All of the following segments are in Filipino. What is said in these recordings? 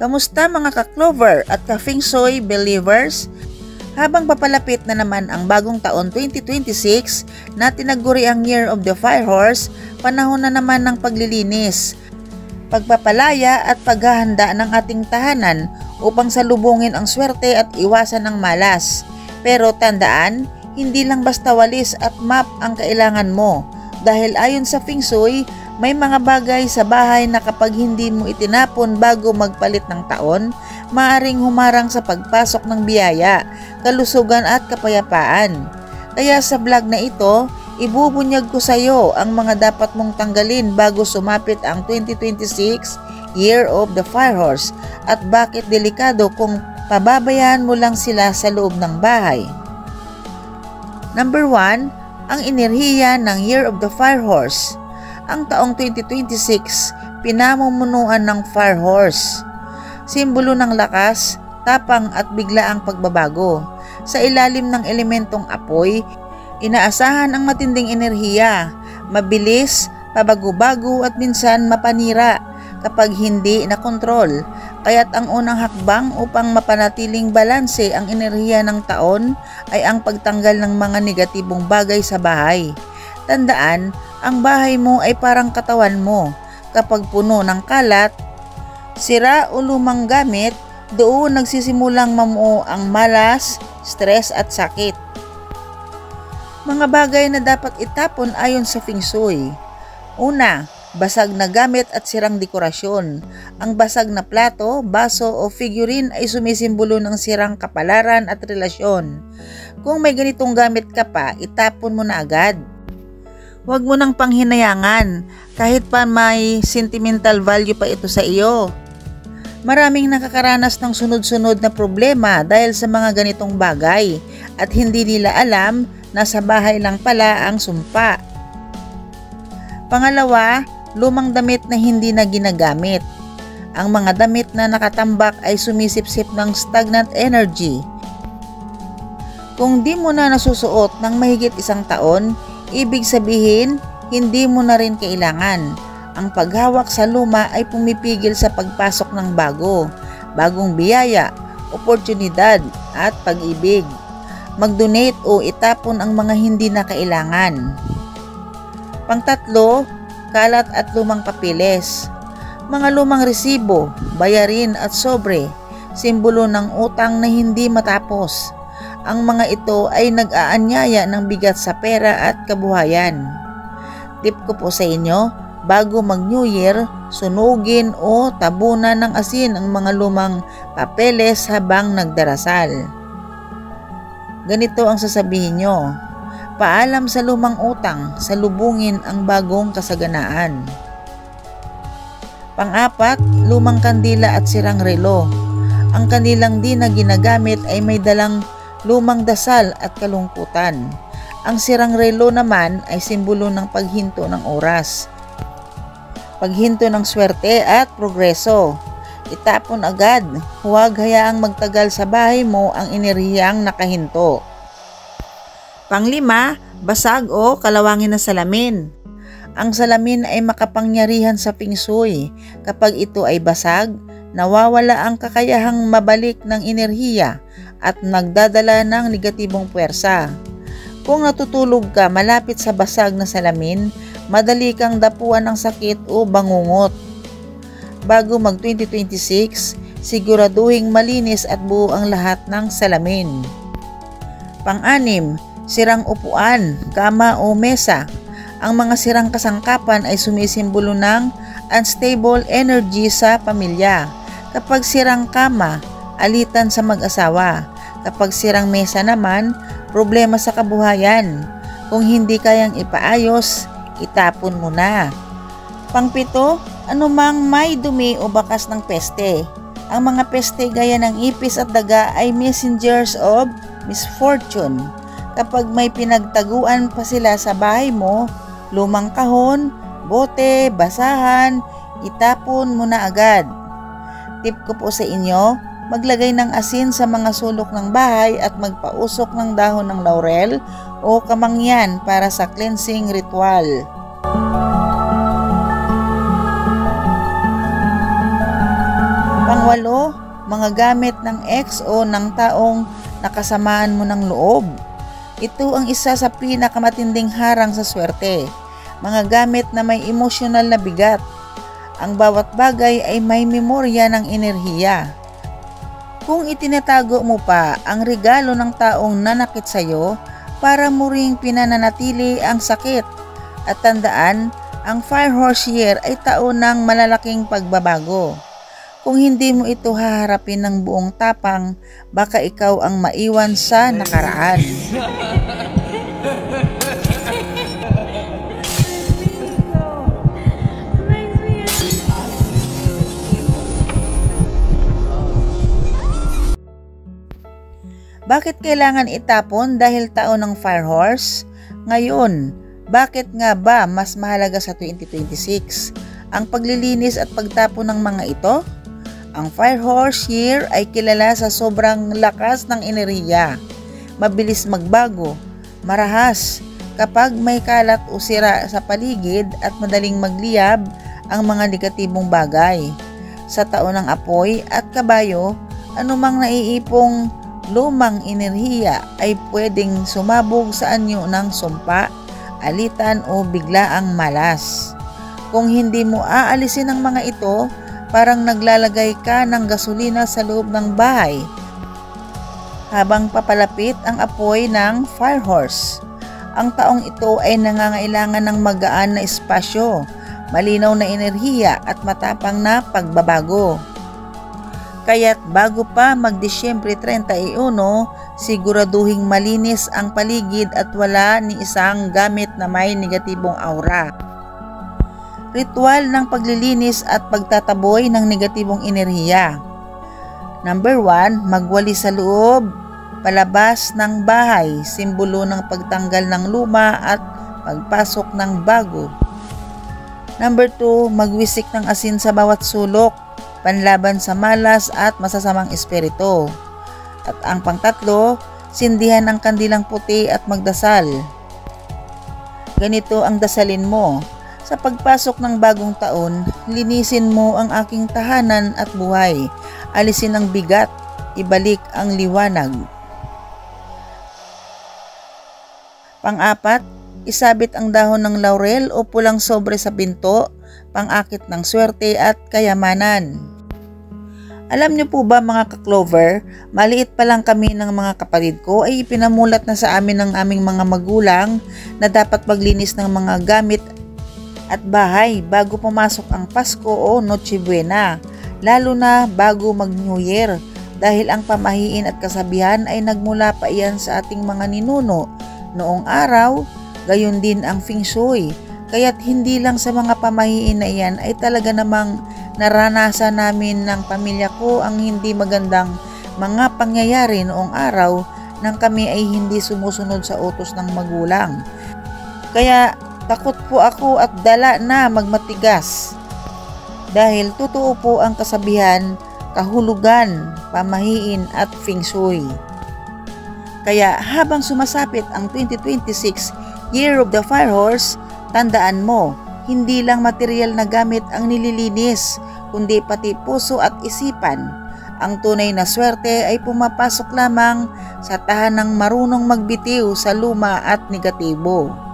Kamusta mga ka-Clover at ka-Feng Shui believers? Habang papalapit na naman ang bagong taon 2026 na tinaguri ang Year of the Fire Horse, panahon na naman ng paglilinis, pagpapalaya at paghahanda ng ating tahanan upang salubungin ang swerte at iwasan ang malas. Pero tandaan, hindi lang basta walis at map ang kailangan mo, dahil ayon sa Feng Shui, may mga bagay sa bahay na kapag hindi mo itinapon bago magpalit ng taon, maaring humarang sa pagpasok ng biyaya, kalusugan at kapayapaan. Kaya sa vlog na ito, ibubunyag ko sa iyo ang mga dapat mong tanggalin bago sumapit ang 2026 Year of the Fire Horse at bakit delikado kung pababayaan mo lang sila sa loob ng bahay. Number 1, ang enerhiya ng Year of the Fire Horse. Ang taong 2026, pinamumunuan ng Fire Horse. Simbolo ng lakas, tapang at biglaang pagbabago. Sa ilalim ng elementong apoy, inaasahan ang matinding enerhiya, mabilis, pabago-bago at minsan mapanira kapag hindi nakontrol. Kaya't ang unang hakbang upang mapanatiling balanse ang enerhiya ng taon ay ang pagtanggal ng mga negatibong bagay sa bahay. Tandaan, ang bahay mo ay parang katawan mo. Kapag puno ng kalat, sira o lumang gamit, doon nagsisimulang mamuo ang malas, stress at sakit. Mga bagay na dapat itapon ayon sa Feng Shui. Una, basag na gamit at sirang dekorasyon. Ang basag na plato, baso o figurine ay sumisimbolo ng sirang kapalaran at relasyon. Kung may ganitong gamit ka pa, itapon mo na agad. Huwag mo nang panghinayangan, kahit pa may sentimental value pa ito sa iyo. Maraming nakakaranas ng sunod-sunod na problema dahil sa mga ganitong bagay at hindi nila alam na sa bahay lang pala ang sumpa. Pangalawa, lumang damit na hindi na ginagamit. Ang mga damit na nakatambak ay sumisipsip ng stagnant energy. Kung di mo na nasusuot ng mahigit isang taon, ibig sabihin, hindi mo na rin kailangan. Ang paghawak sa luma ay pumipigil sa pagpasok ng bagong biyaya, oportunidad at pag-ibig. Mag-donate o itapon ang mga hindi na kailangan. Pangtatlo, kalat at lumang papeles. Mga lumang resibo, bayarin at sobre, simbolo ng utang na hindi matapos. Ang mga ito ay nag-aanyaya ng bigat sa pera at kabuhayan. Tip ko po sa inyo, bago mag-New Year, sunugin o tabunan ng asin ang mga lumang papeles habang nagdarasal. Ganito ang sasabihin nyo, paalam sa lumang utang, salubungin ang bagong kasaganaan. Pang-apat, lumang kandila at sirang relo. Ang kanilang di na ginagamit ay may dalang lumang dasal at kalungkutan. Ang sirang relo naman ay simbolo ng paghinto ng oras, paghinto ng swerte at progreso. Itapon agad, huwag hayaang magtagal sa bahay mo ang enerhiyang nakahinto. Panglima, basag o kalawangin na salamin. Ang salamin ay makapangyarihan sa Feng Shui. Kapag ito ay basag, nawawala ang kakayahang mabalik ng enerhiya at nagdadala ng negatibong puwersa. Kung natutulog ka malapit sa basag na salamin, madali kang dapuan ng sakit o bangungot. Bago mag 2026, siguraduhing malinis at buo ang lahat ng salamin. Pang-anim, sirang upuan, kama o mesa. Ang mga sirang kasangkapan ay sumisimbolo ng unstable energy sa pamilya. Kapag sirang kama, alitan sa mag-asawa. Kapag sirang mesa naman, problema sa kabuhayan. Kung hindi kayang ipaayos, itapon mo na. Pangpito, anumang may dumi o bakas ng peste. Ang mga peste gaya ng ipis at daga ay messengers of misfortune. Kapag may pinagtaguan pa sila sa bahay mo, lumang kahon, bote, basahan, itapon mo na agad. Tip ko po sa inyo, maglagay ng asin sa mga sulok ng bahay at magpausok ng dahon ng laurel o kamangyan para sa cleansing ritual. Pang-8, mga gamit ng ex o ng taong nakasamaan mo ng loob. Ito ang isa sa pinakamatinding harang sa swerte. Mga gamit na may emosyonal na bigat. Ang bawat bagay ay may memorya ng enerhiya. Kung itinatago mo pa ang regalo ng taong nanakit sa'yo, para mo ring pinananatili ang sakit. At tandaan, ang Fire Horse Year ay taon ng malalaking pagbabago. Kung hindi mo ito haharapin ng buong tapang, baka ikaw ang maiwan sa nakaraan. Bakit kailangan itapon dahil taon ng Fire Horse? Ngayon, bakit nga ba mas mahalaga sa 2026 ang paglilinis at pagtapon ng mga ito? Ang Fire Horse Year ay kilala sa sobrang lakas ng enerhiya, mabilis magbago, marahas kapag may kalat o sira sa paligid at madaling magliyab ang mga negatibong bagay. Sa taon ng apoy at kabayo, anumang naiipong lumang enerhiya ay pwedeng sumabog sa anyo ng sumpa, alitan o biglaang malas. Kung hindi mo aalisin ang mga ito, parang naglalagay ka ng gasolina sa loob ng bahay habang papalapit ang apoy ng Fire Horse. Ang taong ito ay nangangailangan ng magaan na espasyo, malinaw na enerhiya at matapang na pagbabago. Kaya't bago pa mag-Disyembre 31, siguraduhing malinis ang paligid at wala ni isang gamit na may negatibong aura. Ritual ng paglilinis at pagtataboy ng negatibong enerhiya. Number 1, magwali sa loob, palabas ng bahay, simbolo ng pagtanggal ng luma at pagpasok ng bago. Number 2, magwisik ng asin sa bawat sulok, panlaban sa malas at masasamang espiritu. At ang pang-3, sindihan ng kandilang puti at magdasal. Ganito ang dasalin mo. Sa pagpasok ng bagong taon, linisin mo ang aking tahanan at buhay. Alisin ang bigat, ibalik ang liwanag. Pang-4, isabit ang dahon ng laurel o pulang sobre sa pinto, pang-akit ng swerte at kayamanan. Alam niyo po ba mga ka-Clover, maliit pa lang kami ng mga kapatid ko ay ipinamulat na sa amin ng aming mga magulang na dapat maglinis ng mga gamit at bahay bago pumasok ang Pasko o Noche Buena, lalo na bago mag-New Year, dahil ang pamahiin at kasabihan ay nagmula pa iyan sa ating mga ninuno noong araw, gayon din ang Feng Shui. Kaya't hindi lang sa mga pamahiin na iyan ay talaga namang naranasan namin ng pamilya ko ang hindi magandang mga pangyayari noong araw nang kami ay hindi sumusunod sa utos ng magulang. Kaya takot po ako at dala na magmatigas. Dahil totoo po ang kasabihan, kahulugan, pamahiin at Feng Shui. Kaya habang sumasapit ang 2026 Year of the Fire Horse, tandaan mo, hindi lang material na gamit ang nililinis, kundi pati puso at isipan. Ang tunay na swerte ay pumapasok lamang sa tahanang marunong magbitiw sa luma at negatibo.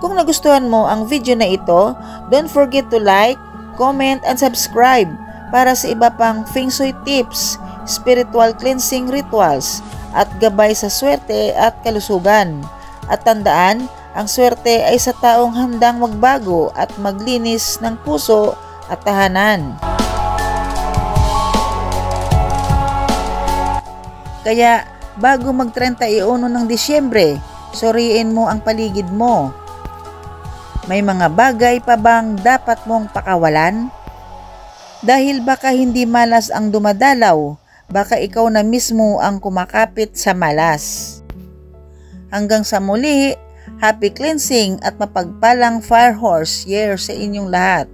Kung nagustuhan mo ang video na ito, don't forget to like, comment, and subscribe para sa iba pang Feng Shui tips, spiritual cleansing rituals, at gabay sa swerte at kalusugan. At tandaan, ang swerte ay sa taong handang magbago at maglinis ng puso at tahanan. Kaya, bago mag-31 ng Disyembre, suriin mo ang paligid mo. May mga bagay pa bang dapat mong pakawalan? Dahil baka hindi malas ang dumadalaw, baka ikaw na mismo ang kumakapit sa malas. Hanggang sa muli, happy cleansing at mapagpalang Fire Horse Year sa inyong lahat.